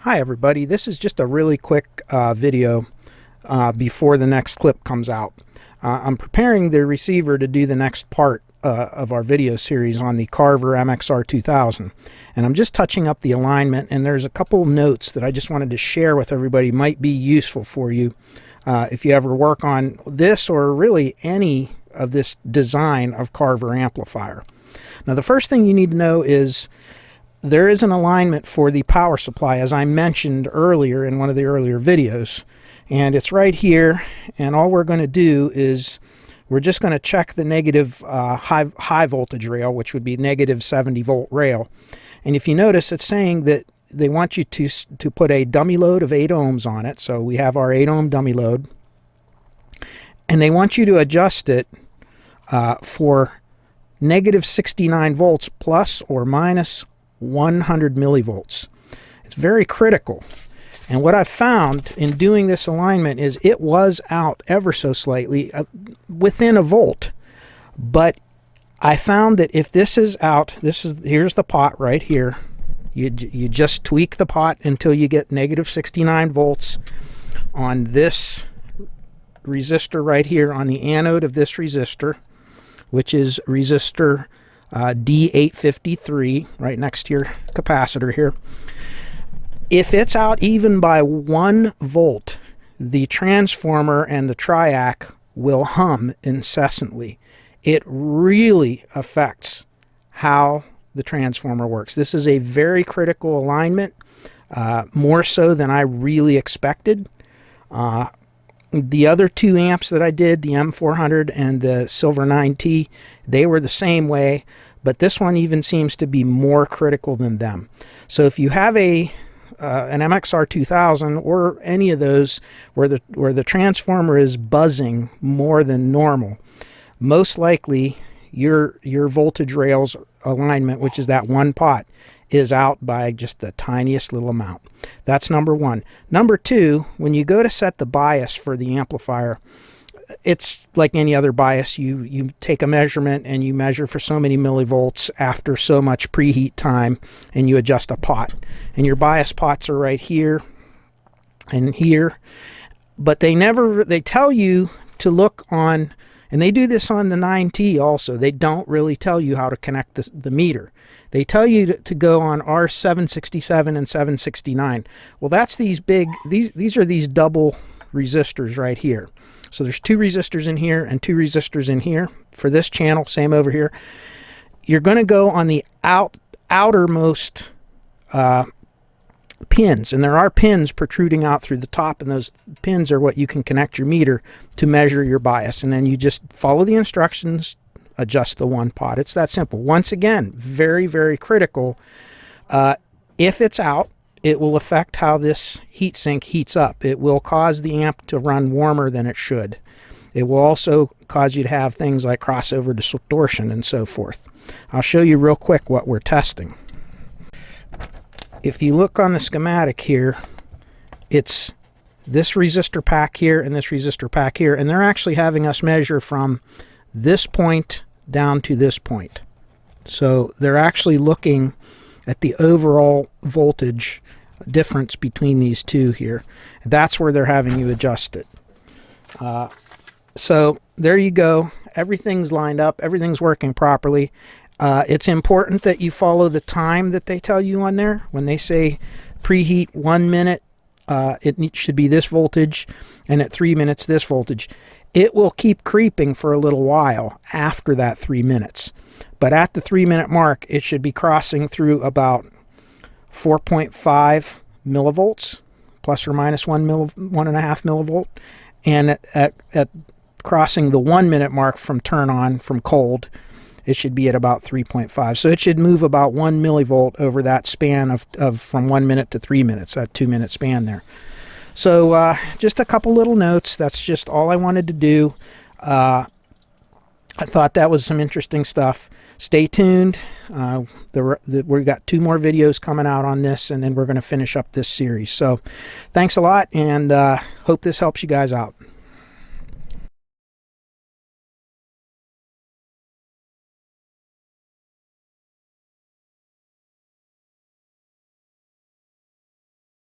Hi everybody, this is just a really quick video before the next clip comes out. I'm preparing the receiver to do the next part of our video series on the Carver MXR2000, and I'm just touching up the alignment, and there's a couple notes that I just wanted to share with everybody might be useful for you if you ever work on this or really any of this design of Carver amplifier. Now the first thing you need to know is there is an alignment for the power supply, as I mentioned earlier in one of the earlier videos, and it's right here. And all we're going to do is we're just going to check the negative high voltage rail, which would be negative 70 volt rail. And if you notice, it's saying that they want you to put a dummy load of 8 ohms on it. So we have our 8 ohm dummy load, and they want you to adjust it for negative 69 volts plus or minus 100 millivolts. It's very critical. And what I've found in doing this alignment is it was out ever so slightly within a volt. But I found that if this is out, here's the pot right here. You just tweak the pot until you get negative 69 volts on this resistor right here, on the anode of this resistor, which is resistor D853, right next to your capacitor here. If it's out even by 1 volt, the transformer and the triac will hum incessantly. It really affects how the transformer works. This is a very critical alignment, more so than I really expected. The other 2 amps that I did, the M400 and the Silver 9T, they were the same way, but this one even seems to be more critical than them. So if you have an MXR2000 or any of those where the transformer is buzzing more than normal, most likely your voltage rails alignment, which is that one pot, is out by just the tiniest little amount. That's number one. Number two, when you go to set the bias for the amplifier, it's like any other bias. You take a measurement and you measure for so many millivolts after so much preheat time, and you adjust a pot. And your bias pots are right here and here. But they tell you to look on, and they do this on the 9T also. They don't really tell you how to connect the meter. They tell you to go on R767 and 769. Well, that's these are these double resistors right here. So there's 2 resistors in here and 2 resistors in here. For this channel, same over here. You're going to go on the outermost pins, and there are pins protruding out through the top, and those pins are what you can connect your meter to measure your bias. And then you just follow the instructions, adjust the one pot. It's that simple. Once again, very, very critical. If it's out, it will affect how this heatsink heats up. It will cause the amp to run warmer than it should. It will also cause you to have things like crossover distortion and so forth. I'll show you real quick what we're testing. If you look on the schematic here, it's this resistor pack here and this resistor pack here, and they're actually having us measure from this point down to this point. So they're actually looking at the overall voltage difference between these two here. That's where they're having you adjust it. So there you go. Everything's lined up. Everything's working properly. It's important that you follow the time that they tell you on there. When they say preheat 1 minute, it should be this voltage, and at 3 minutes this voltage. It will keep creeping for a little while after that 3 minutes. But at the 3 minute mark, it should be crossing through about 4.5 millivolts, plus or minus 1.5 millivolt. And at crossing the 1 minute mark from turn on, from cold, it should be at about 3.5. So it should move about 1 millivolt over that span of from 1 minute to 3 minutes, that 2 minute span there. So just a couple little notes. That's just all I wanted to do. I thought that was some interesting stuff. Stay tuned. We've got 2 more videos coming out on this, and then we're going to finish up this series. So thanks a lot, and hope this helps you guys out.